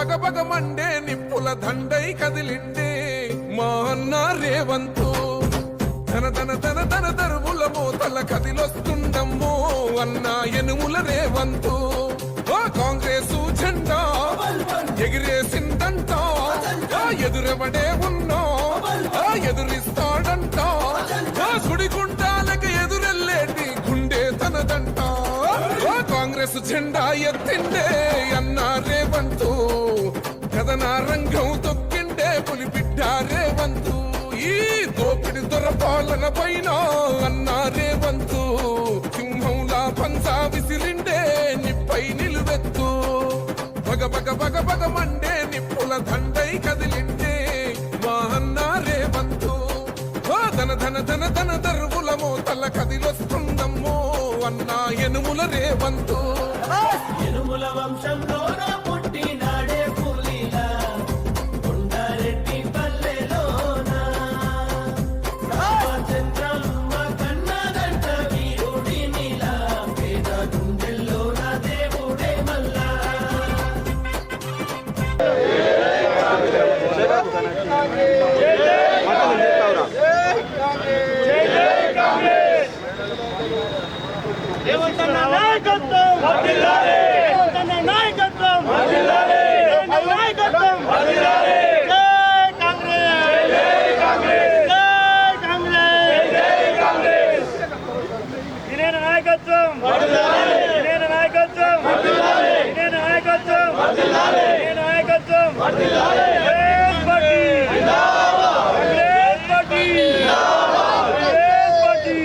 పగపగమండే నిప్పుల దండై కదిలిండే మా అన్న రేవంతు ధన ధన ధన ధన దరువుల మోతల కదిలొస్తుండమ్మో అన్న ఎనుముల రేవంతు కాంగ్రెస్ జెండా ఎగిరేసిందంట ఎదురెవడే ఉన్నా ఎదురిస్తాడంట సుడిగుండాలకి ఎదురెళ్ళేటి గుండె తనదంట కాంగ్రెస్ జెండా ఎత్తిండే అన్న రేవంతు కథన రంగం తొక్కిండే పులిబిడ్డ రేవంతు ఈ దోపిడి దొరపాలన పైన అన్న రేవంతు సింహంలా పంచా విసిరిండే నిప్పై నిలువెత్తు పగ పగ పగ పగ మండే నిప్పుల దండై కదిలిండే మా అన్న రేవంతు ధన ధన ధన ధన దరువుల మోతల కదిలొస్తుందమ్మో అన్న ఎనుముల రేవంతు ఎనుముల వంశంలో పుట్టినాడే పులిలా కొండారెడ్డి పల్లెలోన రామచంద్రమ్మ కన్నదంట వీరుడి నీలా పేద గుండెల్లోన దేవుడే మల్లా నాయకత్వం నాయకత్వం నాయకత్వం జై కాంగ్రెస్ జై కాంగ్రెస్ ఇదే నాయకత్వం ఇదే నాయకత్వం ఇదే నాయకత్వం ఇదే నాయకత్వం Congress party Congress party Congress party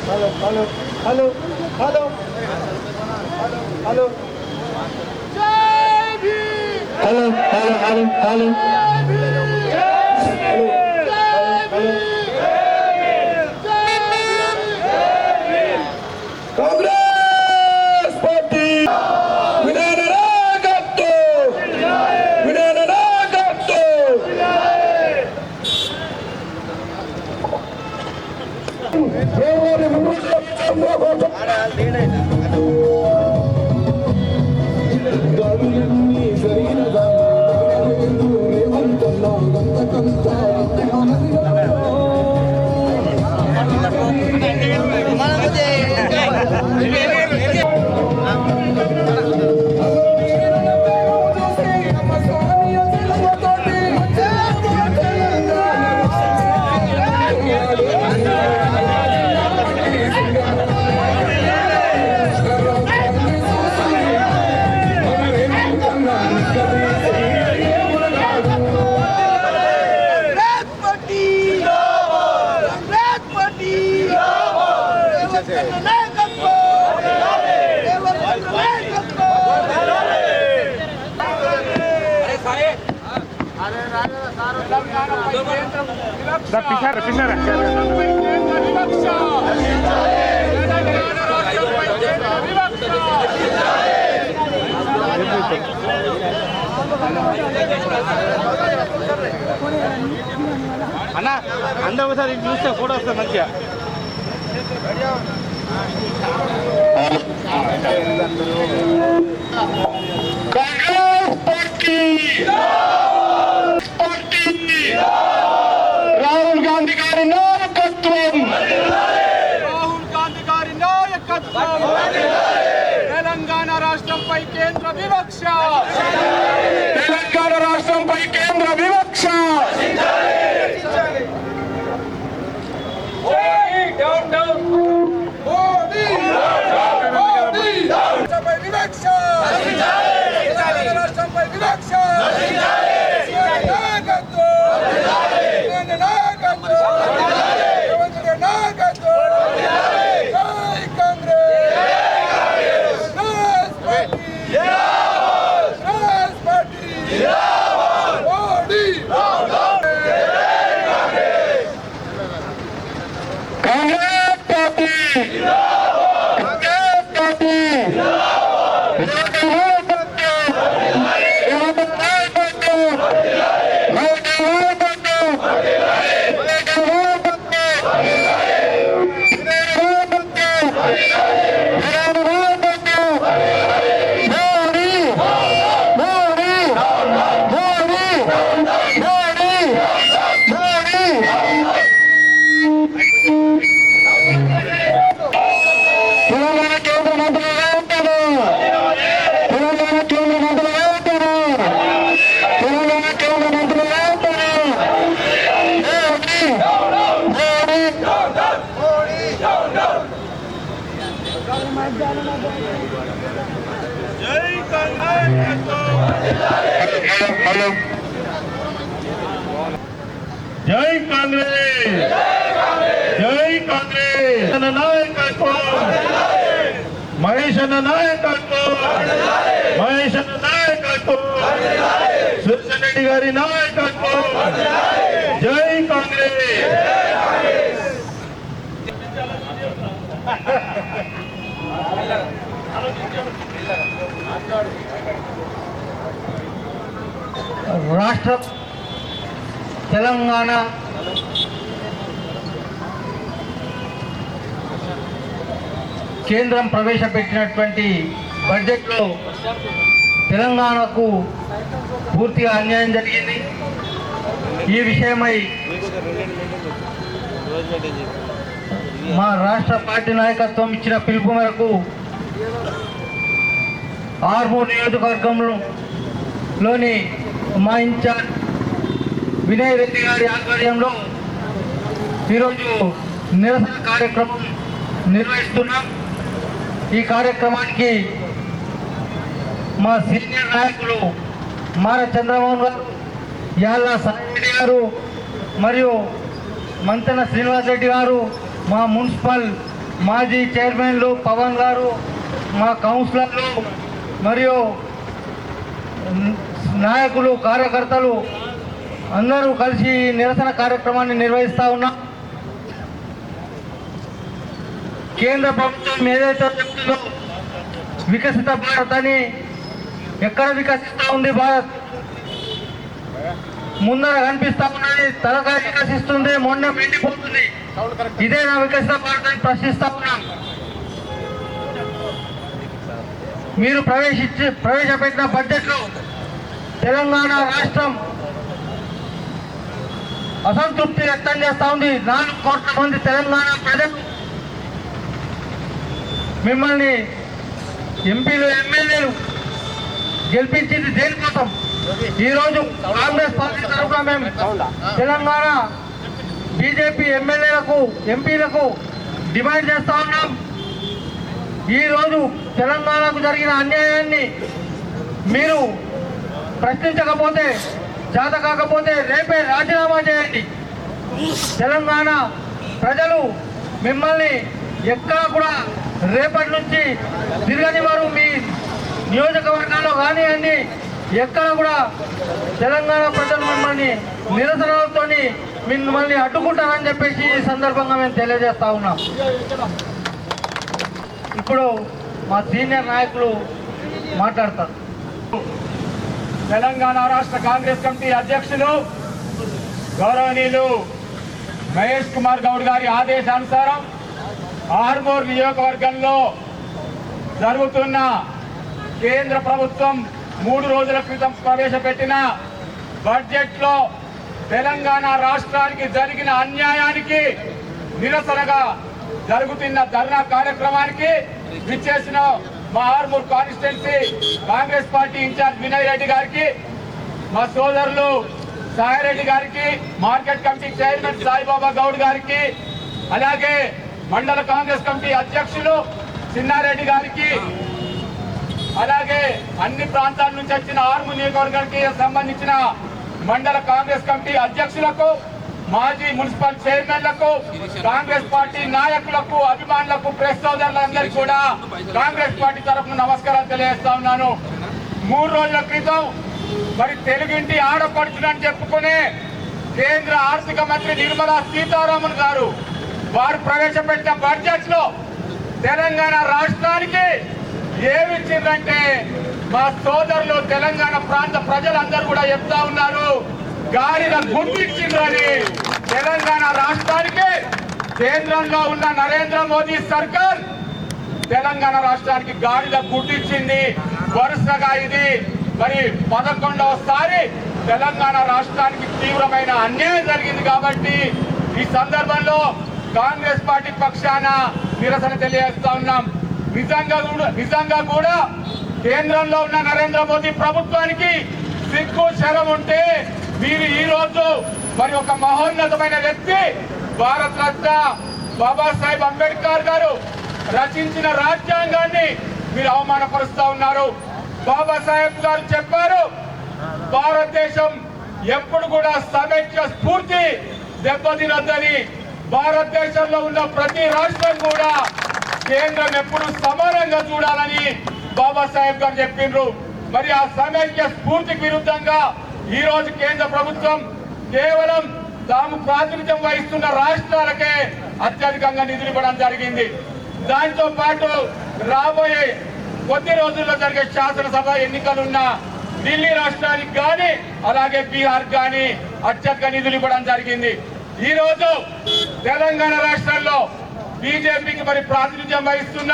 hello hello hello hello hello hello hello hello Congress party విధాన నాయకత్వం విధాన నాయకత్వం గాడులన్నీ సరైనగా రేవంతన్నా గంతకంత pisar. అన్న అందరూ ఒకసారి చూస్తే ఫోటో వస్తుంది మంచిగా. రాహుల్ గాంధీ గారి నాయకత్వం, రాహుల్ గాంధీ గారి నాయకత్వం, తెలంగాణ రాష్ట్రంపై కేంద్ర వివక్ష, తెలంగాణ రాష్ట్రంపై కేంద్ర వివక్ష, హలో జై కాంగ్రెస్, జై కాంగ్రెస్ అన్న నాయకత్వం, మహేష్ అన్న నాయకత్వం, మహేష్ అన్న నాయకత్వం, సురేష్ రెడ్డి గారి నాయకత్వం, జై కాంగ్రెస్. రాష్ట్ర తెలంగాణ కేంద్రం ప్రవేశపెట్టినటువంటి బడ్జెట్లో తెలంగాణకు పూర్తిగా అన్యాయం జరిగింది. ఈ విషయమై మా రాష్ట్ర పార్టీ నాయకత్వం ఇచ్చిన పిలుపు మేరకు ఆర్మూర్ నియోజకవర్గంలోని మా ఇన్ఛార్జ్ వినయ్ రెడ్డి గారి ఆధ్వర్యంలో ఈరోజు నిరసన కార్యక్రమం నిర్వహిస్తున్నాం. ఈ కార్యక్రమానికి మా సీనియర్ నాయకులు మార చంద్రమోహన్ గారు, యాళ్ళ సాయిరెడ్డి గారు మరియు మంతెన శ్రీనివాస్ రెడ్డి గారు, మా మున్సిపల్ మాజీ చైర్మన్లు పవన్ గారు, మా కౌన్సిలర్లు మరియు నాయకులు కార్యకర్తలు అందరూ కలిసి నిరసన కార్యక్రమాన్ని నిర్వహిస్తూ ఉన్నాం. కేంద్ర ప్రభుత్వం ఏదైతే చెప్తుందో వికసిత భారత్ అని, ఎక్కడ వికసిస్తూ ఉంది భారత్? ముందర కనిపిస్తూ ఉన్నది తలకాయ వికసిస్తుంది, మొన్న మెండిపోతుంది. ఇదే నా వికసిత భారత్ అని ప్రశ్నిస్తూ ఉన్నాం. మీరు ప్రవేశపెట్టిన బడ్జెట్లో తెలంగాణ రాష్ట్రం అసంతృప్తి వ్యక్తం చేస్తూ ఉంది. 4 కోట్ల మంది తెలంగాణ ప్రజలు మిమ్మల్ని ఎంపీలు ఎమ్మెల్యేలు గెలిపించింది దేనికోసం? ఈరోజు కాంగ్రెస్ పార్టీ తరఫున మేము తెలంగాణ బీజేపీ ఎమ్మెల్యేలకు ఎంపీలకు డిమాండ్ చేస్తా ఉన్నాం. ఈరోజు తెలంగాణకు జరిగిన అన్యాయాన్ని మీరు ప్రశ్నించకపోతే, చేత కాకపోతే రేపే రాజీనామా చేయండి. తెలంగాణ ప్రజలు మిమ్మల్ని ఎక్కడా కూడా రేపటి నుంచి తిరగనివారు. మీ నియోజకవర్గాల్లో కానివ్వండి, ఎక్కడ కూడా తెలంగాణ ప్రజలు మిమ్మల్ని నిరసనలతో మిమ్మల్ని అడ్డుకుంటారని చెప్పేసి ఈ సందర్భంగా మేము తెలియజేస్తా ఉన్నాం. ఇప్పుడు మా సీనియర్ నాయకులు మాట్లాడతారు. తెలంగాణ రాష్ట్ర కాంగ్రెస్ కమిటీ అధ్యక్షులు గౌరవనీయులు మహేష్ కుమార్ గౌడ్ గారి ఆదేశానుసారం ఆర్మూర్ నియోజకవర్గంలో జరుగుతున్న కేంద్ర ప్రభుత్వం 3 రోజుల క్రితం ప్రవేశపెట్టిన బడ్జెట్లో తెలంగాణ రాష్ట్రానికి జరిగిన అన్యాయానికి నిరసనగా జరుగుతున్న ధర్నా కార్యక్రమానికి విచ్చేసిన మా Armoor constituency Congress party incharge Vinay Reddy గారికి, మా సోదరులు సాయిరెడ్డి గారికి, market committee chairman Saibaba Goud గారికి, అలాగే మండల కాంగ్రెస్ కమిటీ అధ్యక్షులు చిన్నారెడ్డి గారికి, అలాగే అన్ని ప్రాంతాల నుంచి వచ్చిన ఆర్మూర్ నియోజకవర్గానికి సంబంధించిన మండల కాంగ్రెస్ కమిటీ అధ్యక్షులకు, మాజీ మున్సిపల్ చైర్మన్లకు, కాంగ్రెస్ పార్టీ నాయకులకు, అభిమానులకు, ప్రెస్ సోదరులందరికీ కూడా కాంగ్రెస్ పార్టీ తరఫున నమస్కారాలు తెలియజేస్తా ఉన్నాను. 3 రోజుల క్రితం మరి తెలుగింటి ఆడపడుచునని చెప్పుకునే కేంద్ర ఆర్థిక మంత్రి నిర్మలా సీతారామన్ గారు వారు ప్రవేశపెట్టిన బడ్జెట్ లో తెలంగాణ రాష్ట్రానికి ఏమిచ్చిందంటే, మా సోదరులు తెలంగాణ ప్రాంత ప్రజలందరూ కూడా చెప్తా ఉన్నారు, గాలిన గుర్తించిందని. తెలంగాణ రాష్ట్రానికి కేంద్రంలో ఉన్న నరేంద్ర మోదీ సర్కార్ తెలంగాణ రాష్ట్రానికి గాడిద గుర్తించింది. వరుసగా ఇది మరి 11వసారి తెలంగాణ రాష్ట్రానికి తీవ్రమైన అన్యాయం జరిగింది. కాబట్టి ఈ సందర్భంలో కాంగ్రెస్ పార్టీ పక్షాన నిరసన తెలియజేస్తా ఉన్నాం. నిజంగా కూడా కేంద్రంలో ఉన్న నరేంద్ర మోదీ ప్రభుత్వానికి సిగ్గు శరం ఉంటే మీరు ఈ రోజు మరి ఒక మహోన్నతమైన వ్యక్తి భారత రత్న బాబాసాహెబ్ అంబేద్కర్ గారు రచించిన రాజ్యాంగాన్ని మీరు అవమానపరుస్తా ఉన్నారు. బాబాసాహెబ్ గారు చెప్పారు, భారతదేశం ఎప్పుడు కూడా సమైక్య స్ఫూర్తి దెబ్బతినద్దని, భారతదేశంలో ఉన్న ప్రతి రాష్ట్రం కూడా కేంద్రం ఎప్పుడు సమానంగా చూడాలని బాబాసాహెబ్ గారు చెప్పిండ్రు. మరి ఆ సమైక్య స్ఫూర్తికి విరుద్ధంగా ఈ రోజు కేంద్ర ప్రభుత్వం కేవలం తాము ప్రాతినిధ్యం వహిస్తున్న రాష్ట్రాలకే అత్యధికంగా నిధులు ఇవ్వడం జరిగింది. దాంతో పాటు రాబోయే కొద్ది రోజుల్లో జరిగే శాసనసభ ఎన్నికలున్న ఢిల్లీ రాష్ట్రానికి కానీ అలాగే బీహార్ కానీ అత్యధిక నిధులు ఇవ్వడం జరిగింది. ఈ రోజు తెలంగాణ రాష్ట్రంలో బీజేపీకి మరి ప్రాతినిధ్యం వహిస్తున్న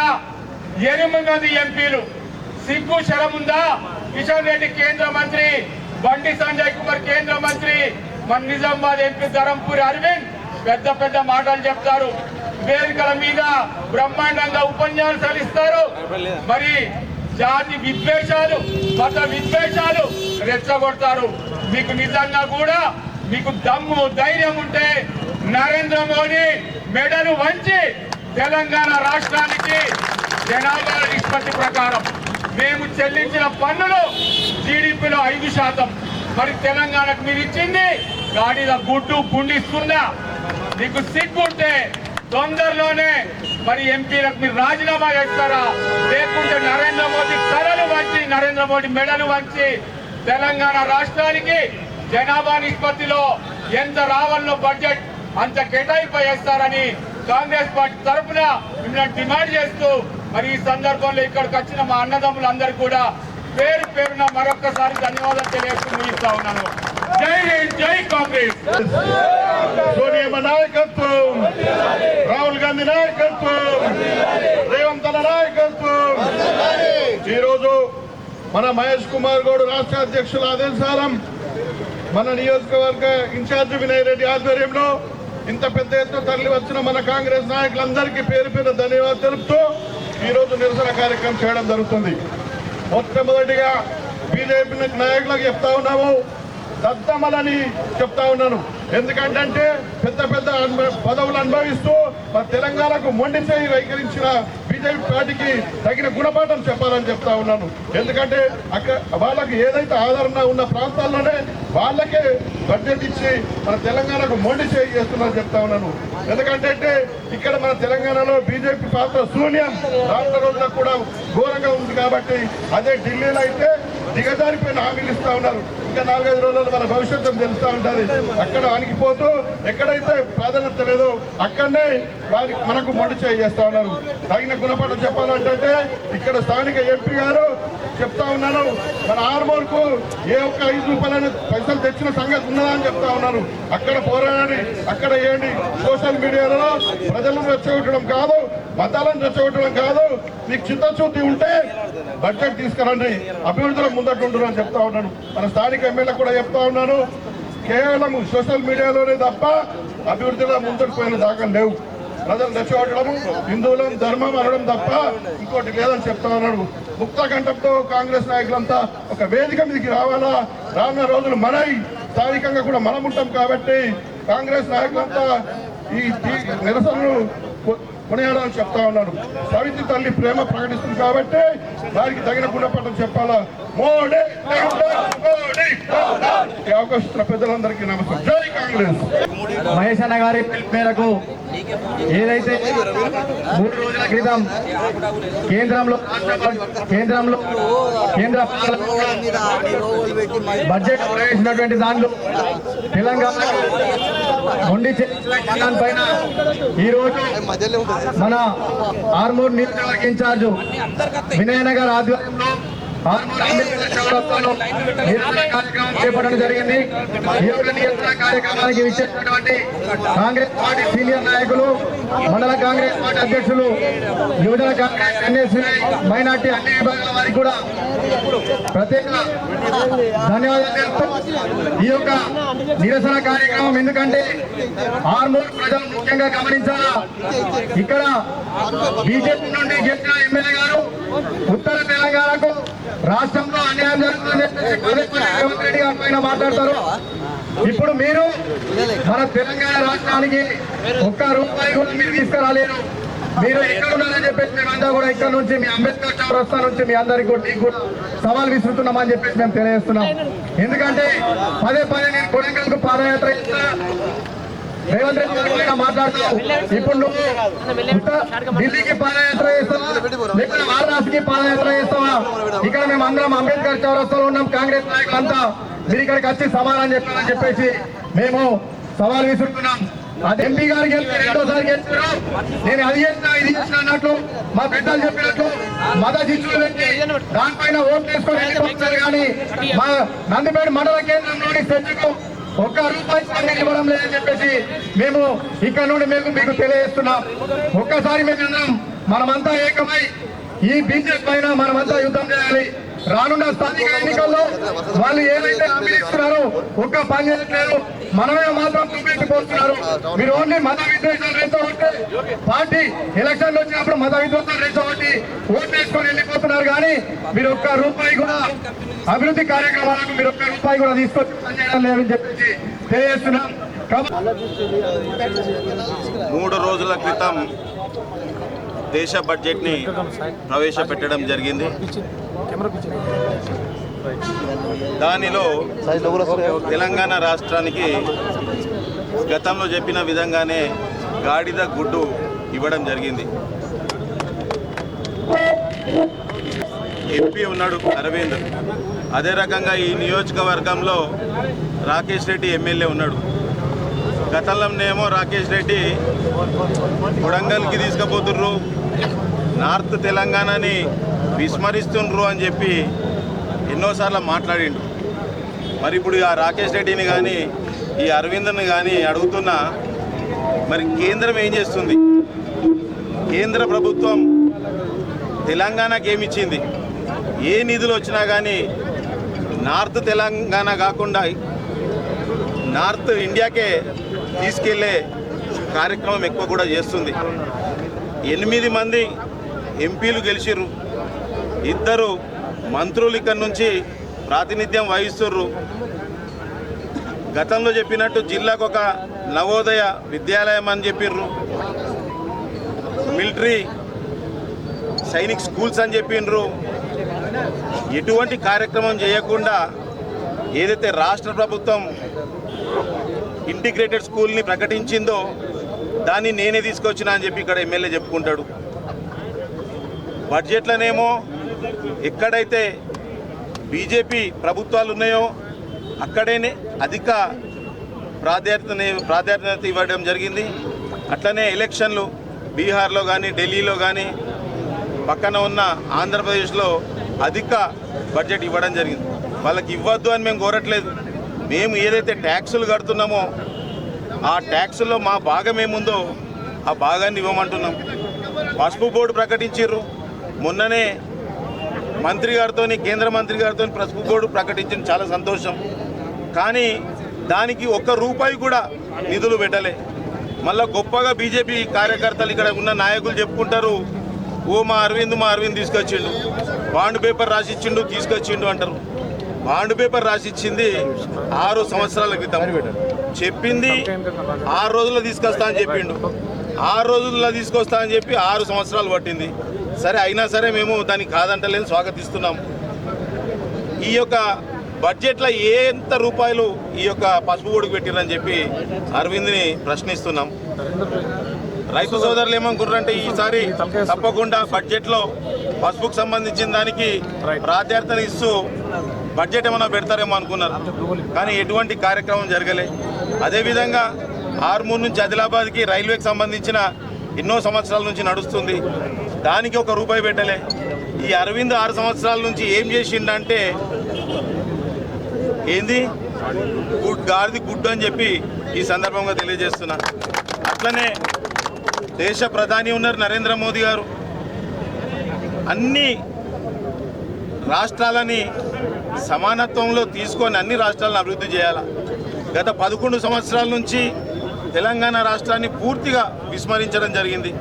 8 మంది ఎంపీలు సిగ్గు శరముందా? కిషన్ రెడ్డి కేంద్ర మంత్రి, బండి సంజయ్ కుమార్ కేంద్ర మంత్రి, మన నిజామాబాద్ ఎంపీ ధరంపూరి అరవింద్ పెద్ద పెద్ద మాటలు చెప్తారు, వేదికల మీద బ్రహ్మాండంగా ఉపన్యాసాలు ఇస్తారు. మరి జాతి విద్వేషాలు, మత విద్వేషాలు రెచ్చగొడతారు. మీకు నిజంగా కూడా మీకు దమ్ము ధైర్యం ఉంటే నరేంద్ర మోడీ మెడలు వంచి తెలంగాణ రాష్ట్రానికి జనాభా నిష్పత్తి ప్రకారం మేము చెల్లించిన పన్నులు జీడీపీలో 5%. మరి తెలంగాణకు మీరు ఇచ్చింది గాడిద గుడ్డు గుండిస్తున్నా. మీకు సిగ్గుంటే తొందరలోనే మరి ఎంపీలకు మీరు రాజీనామా చేస్తారా? లేకుంటే నరేంద్ర మోడీ తలలు వంచి, నరేంద్ర మోడీ మెడలు వంచి తెలంగాణ రాష్ట్రానికి జనాభా నిష్పత్తిలో ఎంత రావాలనో బడ్జెట్ అంత కేటాయింపు చేస్తారని కాంగ్రెస్ పార్టీ తరఫున మిమ్మల్ని డిమాండ్ చేస్తూ మరి ఈ సందర్భంలో ఇక్కడికి వచ్చిన మా అన్నదమ్ములందరూ కూడా పేరు పేరున మరొక్కసారి ధన్యవాదాలు తెలియజేస్తూ ముగిస్తా ఉన్నాను. జై హింద్, జై కాంగ్రెస్. సోనియా నాయకత్వం, రాహుల్ గాంధీ నాయకత్వం, రేవంత్ నాయకత్వం. ఈరోజు మన మహేష్ కుమార్ గౌడ్ రాష్ట్ర అధ్యక్షుల ఆదేశాలం మన నియోజకవర్గ ఇన్ఛార్జి వినయ్ రెడ్డి ఆధ్వర్యంలో ఇంత పెద్ద ఎత్తున తరలి వచ్చిన మన కాంగ్రెస్ నాయకులందరికీ పేరు పేరు ధన్యవాదాలు తెలుపుతూ ఈరోజు నిరసన కార్యక్రమం చేయడం జరుగుతుంది. మొట్టమొదటిగా బీజేపీ నాయకులకు చెప్తా ఉన్నాము, దద్దమలని చెప్తా ఉన్నాను. ఎందుకంటే పెద్ద పెద్ద పదవులు అనుభవిస్తూ మన తెలంగాణకు మొండి చేయి వైఖరించిన బీజేపీ పార్టీకి తగిన గుణపాఠం చెప్పాలని చెప్తా ఉన్నాను. ఎందుకంటే అక్కడ వాళ్ళకి ఏదైతే ఆదరణ ఉన్న ప్రాంతాల్లోనే వాళ్ళకే బడ్జెట్ ఇచ్చి మన తెలంగాణకు మొండి చేయి చేస్తున్నారని చెప్తా ఉన్నాను. ఎందుకంటే ఇక్కడ మన తెలంగాణలో బీజేపీ పాత్ర శూన్యం, రాష్ట్ర రోజులకు కూడా ఘోరంగా ఉంది. కాబట్టి అదే ఢిల్లీలో అయితే దిగజారిపోయిన హామీలు ఇస్తా ఉన్నారు. ఇంకా 4-5 రోజుల్లో మన భవిష్యత్తు తెలుస్తూ ఉంటుంది. అక్కడ అణిగిపోతూ ఎక్కడైతే ప్రాధాన్యత లేదో అక్కడనే మనకు మొండి చేయి చేస్తా ఉన్నారు. తగిన గుణపాఠం చెప్పాలంటే ఇక్కడ స్థానిక ఎంపీ గారు చెప్తా ఉన్నాను, మన ఆర్మూర్ కు ఏ ఒక్క 5 రూపాయలైన పైసలు తెచ్చిన సంగతి ఉన్నదా అని చెప్తా ఉన్నారు. అక్కడ పోరాడండి, అక్కడ వేయండి. సోషల్ మీడియాలో ప్రజలను రెచ్చగొట్టడం కాదు, మతాలను రెచ్చగొట్టడం కాదు. మీకు చిత్తశుద్ధి ఉంటే బడ్జెట్ తీసుకురండి, అభివృద్ధిలో ముందట్టుంటారు అని చెప్తా ఉన్నాను. మన స్థానిక ఎమ్మెల్యే కూడా చెప్తా ఉన్నాను, కేవలం సోషల్ మీడియాలోనే తప్ప అభివృద్ధిలో ముందుకు పోయిన దాఖలు లేవు. ప్రజలు రెచ్చగొట్టడం, హిందువులను ధర్మం అనడం తప్ప ఇంకోటి లేదని చెప్తా ఉన్నాడు. ముక్త కంఠంతో కాంగ్రెస్ నాయకులంతా ఒక వేదిక మీదకి రావాలా. రానున్న రోజులు మనవి, స్థానికంగా కూడా మనం ఉంటాం కాబట్టి కాంగ్రెస్ నాయకులంతా ఈ నిరసనలు కొనియాడాలని చెప్తా ఉన్నాడు. సవితి తల్లి ప్రేమ ప్రకటిస్తుంది కాబట్టి దానికి తగిన గుణపాఠం చెప్పాలా. మోడీ అవకాశం పెద్దలందరికీ నమస్కారం. జై కాంగ్రెస్. మహేష్ అన్న గారి పిలుపు మేరకు ఏదైతే 3 రోజుల క్రితం కేంద్రంలో బడ్జెట్ ప్రవేశించినటువంటి దాంట్లో తెలంగాణ మొండి పైన ఈరోజు మన ఆర్మూర్ నియోజకవర్గ ఇన్ఛార్జ్ వినయ్ నగర్ ఆధ్వర్యంలో కార్యక్రమం చేపట్టడం జరిగింది. ఈ యొక్క నియంత్రణ కార్యక్రమానికి విచ్చేసినటువంటి కాంగ్రెస్ పార్టీ సీనియర్ నాయకులు, మండల కాంగ్రెస్ పార్టీ అధ్యక్షులు, యువజన కాంగ్రెస్, ఎన్ఎస్సీ, మైనార్టీ అన్ని విభాగాల వారికి కూడా ప్రత్యేక ధన్యవాదాలు తెలుపుతూ ఈ యొక్క నిరసన కార్యక్రమం ఎందుకంటే ఆర్మూర్ ప్రజలు ముఖ్యంగా గమనించాలా, ఇక్కడ బీజేపీ నుండి గెలిచిన ఎమ్మెల్యే గారు ఉత్తర తెలంగాణకు రాష్ట్రంలో అన్యాయం జరుగుతుంది రేవంత్ రెడ్డి గారి పైన మాట్లాడతారు. ఇప్పుడు మీరు మన తెలంగాణ రాష్ట్రానికి 1 రూపాయి కూడా మీరు తీసుకురాలేరు. మీరు ఎక్కడ ఉన్నారని చెప్పేసి మేమంతా కూడా ఇక్కడ నుంచి మీ అంబేద్కర్ చౌరస్తా నుంచి మీ అందరికి కూడా మీకు కూడా సవాల్ విసురుతున్నామని చెప్పేసి మేము తెలియజేస్తున్నాం. ఎందుకంటే పదే నేను కొడంగల్కు పాదయాత్ర చేస్తున్నా, రేవంత్ రెడ్డి గారు కూడా మాట్లాడుతూ ఇప్పుడు నువ్వు ఢిల్లీకి పాదయాత్ర చేస్తావా లేకపోతే వారణాసికి పాదయాత్ర చేస్తావా? ఇక్కడ మేము అందరం అంబేద్కర్ చౌరస్తాలో ఉన్నాం, కాంగ్రెస్ నాయకులంతా మీరు ఇక్కడికి వచ్చి సమాధానం చెప్పాలని చెప్పేసి మేము సవాల్ విసురుతున్నాం. అది ఎంపీ గారికి రెండోసారి గెలిచారు, నేను అది చేసిన ఇది చేసిన అన్నట్లు మా పెద్దలు చెప్పినట్లు మత శిక్షులు పెట్టి దానిపైన ఓటు తీసుకొని వెళ్ళిపోతున్నారు. కానీ మా నందిపేట మండల కేంద్రంలోని చర్చకు ఒక్క రూపాయి స్పందన ఇవ్వడం లేదని చెప్పేసి మేము ఇక్కడ నుండి మీకు తెలియజేస్తున్నాం. ఒక్కసారి మేము మనమంతా ఏకమై ఈ బీజేపీ పైన మనమంతా యుద్ధం చేయాలి. రానున్న స్థానిక ఎన్నికల్లో వాళ్ళు ఏదైతే హామీలు ఇస్తున్నారో ఒక్క పని చేయట్లేదు, మనమే మాత్రం చూపెట్టిపోతున్నారు. మీరు ఓన్లీ మత విద్వేషాలు రెచ్చగొట్టి పార్టీ ఎలక్షన్లు వచ్చినప్పుడు మత విద్వేషాలు రెచ్చగొట్టి ఓటు వేసుకొని వెళ్ళిపోతున్నారు. కానీ మీరు ఒక్క రూపాయి కూడా అభివృద్ధి కార్యక్రమాలకు మీరు ఒక్క రూపాయి కూడా తీసుకొని పనిచేయడం లేదని చెప్పేసి తెలియజేస్తున్నాం. 3 రోజుల క్రితం దేశ బడ్జెట్ని ప్రవేశపెట్టడం జరిగింది. దానిలో తెలంగాణ రాష్ట్రానికి గతంలో చెప్పిన విధంగానే గాడిద గుడ్డు ఇవ్వడం జరిగింది. ఎంపీ ఉన్నాడు అరవింద్, అదే రకంగా ఈ నియోజకవర్గంలో రాకేష్ రెడ్డి ఎమ్మెల్యే ఉన్నాడు. గతంలోనేమో రాకేష్ రెడ్డి కొడంగల్కి తీసుకుపోతుర్రు, నార్త్ తెలంగాణని విస్మరిస్తుండ్రు అని చెప్పి ఎన్నోసార్లు మాట్లాడిండు. మరి ఇప్పుడు ఆ రాకేష్ రెడ్డిని కానీ ఈ అరవింద్ని కానీ అడుగుతున్నా, మరి కేంద్రం ఏం చేస్తుంది? కేంద్ర ప్రభుత్వం తెలంగాణకి ఏమిచ్చింది? ఏ నిధులు వచ్చినా కానీ నార్త్ తెలంగాణ కాకుండా నార్త్ ఇండియాకే తీసుకెళ్లే కార్యక్రమం ఎక్కువ కూడా చేస్తుంది. 8 మంది ఎంపీలు గెలిచిర్రు, 2 మంత్రులు ఇక్కడ నుంచి ప్రాతినిధ్యం వహిస్తుర్రు. గతంలో చెప్పినట్టు జిల్లాకు ఒక నవోదయ విద్యాలయం అని చెప్పిర్రు, మిలిటరీ సైనిక్ స్కూల్స్ అని చెప్పిండ్రు. ఎటువంటి కార్యక్రమం చేయకుండా ఏదైతే రాష్ట్ర ప్రభుత్వం ఇంటిగ్రేటెడ్ స్కూల్ని ప్రకటించిందో దాన్ని నేనే తీసుకొచ్చినా అని చెప్పి ఇక్కడ ఎమ్మెల్యే చెప్పుకుంటాడు. బడ్జెట్లనేమో ఎక్కడైతే బీజేపీ ప్రభుత్వాలు ఉన్నాయో అక్కడేనే అధిక ప్రాధాన్యత ఇవ్వడం జరిగింది. అట్లనే ఎలక్షన్లు బీహార్లో కానీ ఢిల్లీలో కానీ పక్కన ఉన్న ఆంధ్రప్రదేశ్లో అధిక బడ్జెట్ ఇవ్వడం జరిగింది. వాళ్ళకి ఇవ్వద్దు అని మేము కోరట్లేదు. మేము ఏదైతే ట్యాక్సులు కడుతున్నామో ఆ ట్యాక్సుల్లో మా భాగం ఏముందో ఆ భాగాన్ని ఇవ్వమంటున్నాం. పసుపు బోర్డు ప్రకటించారు మొన్ననే, మంత్రి గారితో కేంద్ర మంత్రి గారితో పసుపు బోర్డు ప్రకటించిన చాలా సంతోషం. కానీ దానికి ₹1 కూడా నిధులు పెట్టలే. మళ్ళీ గొప్పగా బీజేపీ కార్యకర్తలు ఇక్కడ ఉన్న నాయకులు చెప్పుకుంటారు, మా అరవింద్ తీసుకొచ్చిండు, బాండ్ పేపర్ రాసిచ్చిండు తీసుకొచ్చిండు అంటారు. బాండ్ పేపర్ రాసిచ్చింది 6 సంవత్సరాల క్రితం, చెప్పింది 6 రోజుల్లో తీసుకొస్తా అని చెప్పిండు. 6 రోజుల్లో తీసుకొస్తా అని చెప్పి 6 సంవత్సరాలు పట్టింది. సరే, అయినా సరే మేము దానికి కాదంటలేని స్వాగతిస్తున్నాం. ఈ యొక్క బడ్జెట్లో ఎంత రూపాయలు ఈ యొక్క పసుపు బోర్డుకు పెట్టిరని చెప్పి అరవింద్ని ప్రశ్నిస్తున్నాం. రైతు సోదరులు ఏమనుకుంటారంటే ఈసారి తప్పకుండా బడ్జెట్లో పసుపుకు సంబంధించిన దానికి ప్రాధాన్యత ఇస్తూ బడ్జెట్ ఏమైనా పెడతారేమో అనుకున్నారు. కానీ ఎటువంటి కార్యక్రమం జరగలే. అదేవిధంగా ఆర్మూర్ నుంచి ఆదిలాబాద్కి రైల్వేకి సంబంధించిన ఎన్నో సంవత్సరాల నుంచి నడుస్తుంది, దానికి ₹1 పెట్టలే. ఈ అరవింద్ 6 సంవత్సరాల నుంచి ఏం చేసిండంటే ఏంది గాడిది గుడ్డు అని చెప్పి ఈ సందర్భంగా తెలియజేస్తున్నా. అట్లనే దేశ ప్రధాని ఉన్నారు నరేంద్ర మోదీ గారు, అన్ని రాష్ట్రాలని సమానత్వంలో తీసుకొని అన్ని రాష్ట్రాలను అభివృద్ధి చేయాలి. గత 11 సంవత్సరాల నుంచి తెలంగాణ రాష్ట్రాన్ని పూర్తిగా విస్మరించడం జరిగింది.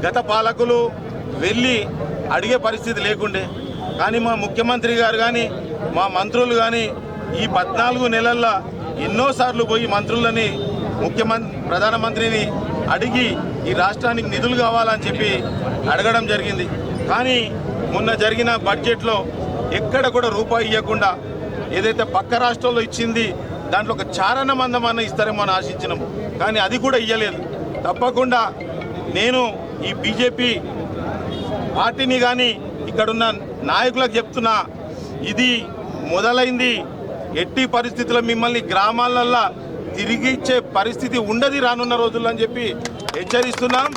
గత పాలకులు వెళ్ళి అడిగే పరిస్థితి లేకుండే. కానీ మా ముఖ్యమంత్రి గారు కానీ మా మంత్రులు కానీ ఈ 14 నెలల్లో ఎన్నోసార్లు పోయి మంత్రులని ప్రధానమంత్రిని అడిగి ఈ రాష్ట్రానికి నిధులు కావాలని చెప్పి అడగడం జరిగింది. కానీ మొన్న జరిగిన బడ్జెట్లో ఎక్కడ కూడా రూపాయి ఇవ్వకుండా ఏదైతే పక్క రాష్ట్రంలో ఇచ్చింది దాంట్లో ఒక చారణ మందమన్న ఇస్తారేమో అని ఆశించినాము, కానీ అది కూడా ఇవ్వలేదు. తప్పకుండా నేను ఈ బీజేపీ పార్టీని కానీ ఇక్కడున్న నాయకులకు చెప్తున్నా, ఇది మొదలైంది. ఎట్టి పరిస్థితుల్లో మిమ్మల్ని గ్రామాలల్లో తిరిగి ఇచ్చే పరిస్థితి ఉండదు రానున్న రోజుల్లో అని చెప్పి హెచ్చరిస్తున్నాం.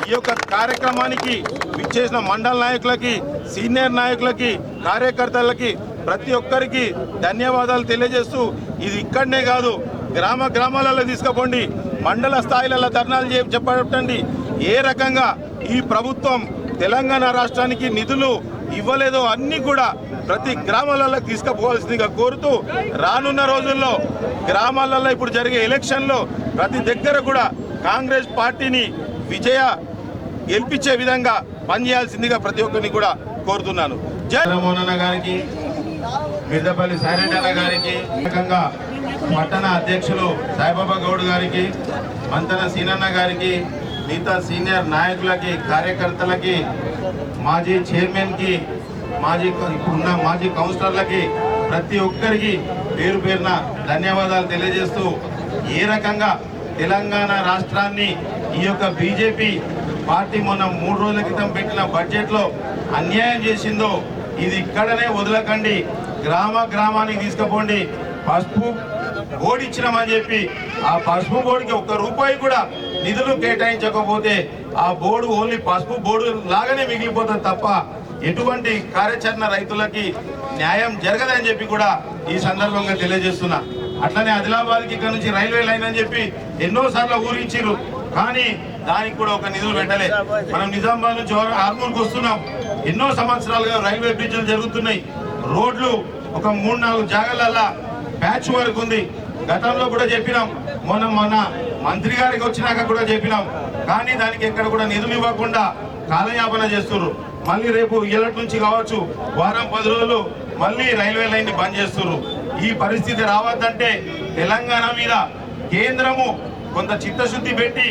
ఈ యొక్క కార్యక్రమానికి విచ్చేసిన మండల నాయకులకి, సీనియర్ నాయకులకి, కార్యకర్తలకి ప్రతి ఒక్కరికి ధన్యవాదాలు తెలియజేస్తూ, ఇది ఇక్కడనే కాదు గ్రామాలలో తీసుకుపోండి, మండల స్థాయిలలో ధర్నాలు చెప్పండి. ఏ రకంగా ఈ ప్రభుత్వం తెలంగాణ రాష్ట్రానికి నిధులు ఇవ్వలేదో అన్నీ కూడా ప్రతి గ్రామాలలో తీసుకుపోవాల్సిందిగా కోరుతూ, రానున్న రోజుల్లో గ్రామాలలో ఇప్పుడు జరిగే ఎలక్షన్లో ప్రతి దగ్గర కూడా కాంగ్రెస్ పార్టీని గెలిపించే విధంగా పనిచేయాల్సిందిగా ప్రతి ఒక్కరిని కూడా కోరుతున్నాను. జై మోహన్ గారికి, మిద్దపల్లి సాయిరెడ్డి గారికి, ముఖ్యంగా పట్టణ అధ్యక్షులు సాయిబాబా గౌడ్ గారికి, మంతన సీనన్న గారికి, మిగతా సీనియర్ నాయకులకి, కార్యకర్తలకి, మాజీ చైర్మన్కి, ఇప్పుడున్న మాజీ కౌన్సిలర్లకి ప్రతి ఒక్కరికి పేరు పేరున ధన్యవాదాలు తెలియజేస్తూ, ఏ రకంగా తెలంగాణ రాష్ట్రాన్ని ఈ యొక్క బీజేపీ పార్టీ మొన్న 3 రోజుల క్రితం పెట్టిన బడ్జెట్లో అన్యాయం చేసిందో ఇది ఇక్కడనే వదలకండి, గ్రామానికి తీసుకుపోండి. పసుపు బోర్డు ఇచ్చినామని చెప్పి ఆ పసుపు బోర్డుకి ₹1 కూడా నిధులు కేటాయించకపోతే ఆ బోర్డు ఓన్లీ పసుపు బోర్డు లాగానే మిగిలిపోతుంది తప్ప ఎటువంటి కార్యాచరణ రైతులకి న్యాయం జరగదని చెప్పి కూడా ఈ సందర్భంగా తెలియజేస్తున్నా. అట్లనే ఆదిలాబాద్కి ఇక్కడ నుంచి రైల్వే లైన్ అని చెప్పి ఎన్నోసార్లు ఊరించారు, కానీ దానికి కూడా ఒక నిధులు పెట్టలే. మనం నిజామాబాద్ నుంచి ఆర్మూర్కి వస్తున్నాం, ఎన్నో సంవత్సరాలుగా రైల్వే బ్రిడ్జ్లు జరుగుతున్నాయి, రోడ్లు ఒక 3-4 జాగాలల్లా ప్యాచ్ వర్క్ ఉంది. గతంలో కూడా చెప్పినాం, మొన్న మంత్రి గారికి వచ్చినాక కూడా చెప్పినాం, కానీ దానికి ఎక్కడ కూడా నిధులు ఇవ్వకుండా కాలయాపన చేస్తున్నారు. మళ్ళీ రేపు ఇళ్ళటి నుంచి కావచ్చు వారం 10 రోజులు మళ్ళీ రైల్వే లైన్ ని బంద్ చేస్తున్నారు. ఈ పరిస్థితి రావద్దంటే తెలంగాణ మీద కేంద్రము కొంత చిత్తశుద్ధి పెట్టి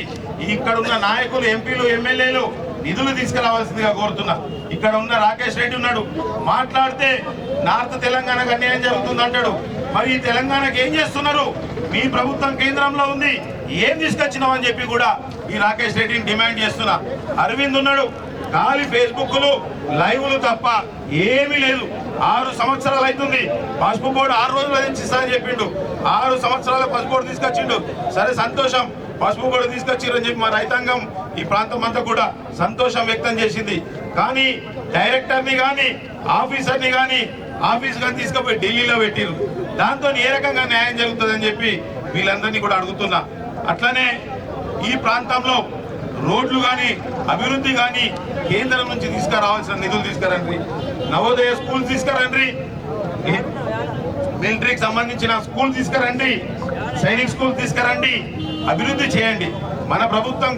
ఇక్కడ ఉన్న నాయకులు, ఎంపీలు, ఎమ్మెల్యేలు నిధులు తీసుకురావాల్సిందిగా కోరుతున్నా. ఇక్కడ ఉన్న రాకేష్ రెడ్డి ఉన్నాడు, మాట్లాడితే నార్త్ తెలంగాణకు అన్యాయం జరుగుతుంది అంటాడు. మరి ఈ తెలంగాణకు ఏం చేస్తున్నారు? మీ ప్రభుత్వం కేంద్రంలో ఉంది, ఏం తీసుకొచ్చినామని చెప్పి కూడా ఈ రాకేష్ రెడ్డిని డిమాండ్ చేస్తున్నా. అరవింద్ ఉన్నాడు, ఖాళీ ఫేస్బుక్లు, లైవ్లు తప్ప ఏమీ లేదు. 6 సంవత్సరాలు అవుతుంది, పసుపు బోర్డు 6 రోజులు ఇస్తానని చెప్పిండు. 6 సంవత్సరాల పసుపు బోర్డు తీసుకొచ్చిండు. సరే సంతోషం, పసుపు బోర్డు తీసుకొచ్చిరని చెప్పి మా రైతాంగం ఈ ప్రాంతం అంతా కూడా సంతోషం వ్యక్తం చేసింది. కానీ డైరెక్టర్ని కానీ ఆఫీసర్ని కానీ తీసుకుపోయి ఢిల్లీలో పెట్టిరు. దాంతో ఏ రకంగా న్యాయం జరుగుతుందని చెప్పి వీళ్ళందరినీ కూడా అడుగుతున్నా. అట్లనే ఈ ప్రాంతంలో రోడ్లు కానీ అభివృద్ధి కానీ కేంద్రం నుంచి తీసుకురావాల్సిన నిధులు తీసుకురండి. నవోదయ స్కూల్ తీసుకురండి, మిలిటరీకి సంబంధించిన స్కూల్ తీసుకురండి, సైనిక్ స్కూల్ తీసుకురండి, అభివృద్ధి చేయండి. మన ప్రభుత్వం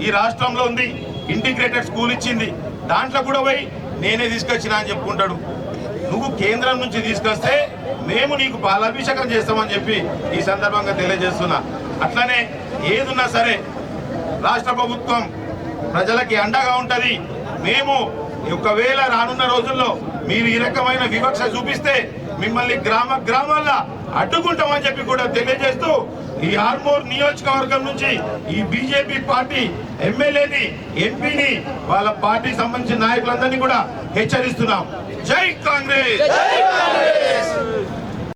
ఈ రాష్ట్రంలో ఉంది, ఇంటిగ్రేటెడ్ స్కూల్ ఇచ్చింది, దాంట్లో కూడా పోయి నేనే తీసుకొచ్చినా అని చెప్పుకుంటాడు. నువ్వు కేంద్రం నుంచి తీసుకొస్తే మేము నీకు పాలాభిషేకం చేస్తామని చెప్పి ఈ సందర్భంగా తెలియజేస్తున్నా. అట్లనే ఏదున్నా సరే రాష్ట్ర ప్రభుత్వం ప్రజలకి అండగా ఉంటుంది. మేము ఒకవేళ రానున్న రోజుల్లో మీరు ఈ రకమైన వివక్ష చూపిస్తే మిమ్మల్ని గ్రామాల్లో అడ్డుకుంటామని చెప్పి కూడా తెలియజేస్తూ, ఈ ఆర్మూర్ నియోజకవర్గం నుంచి ఈ బీజేపీ పార్టీ ఎమ్మెల్యేని, ఎంపీని, వాళ్ళ పార్టీ సంబంధించిన నాయకులందరినీ కూడా హెచ్చరిస్తున్నాం. జై కాంగ్రెస్.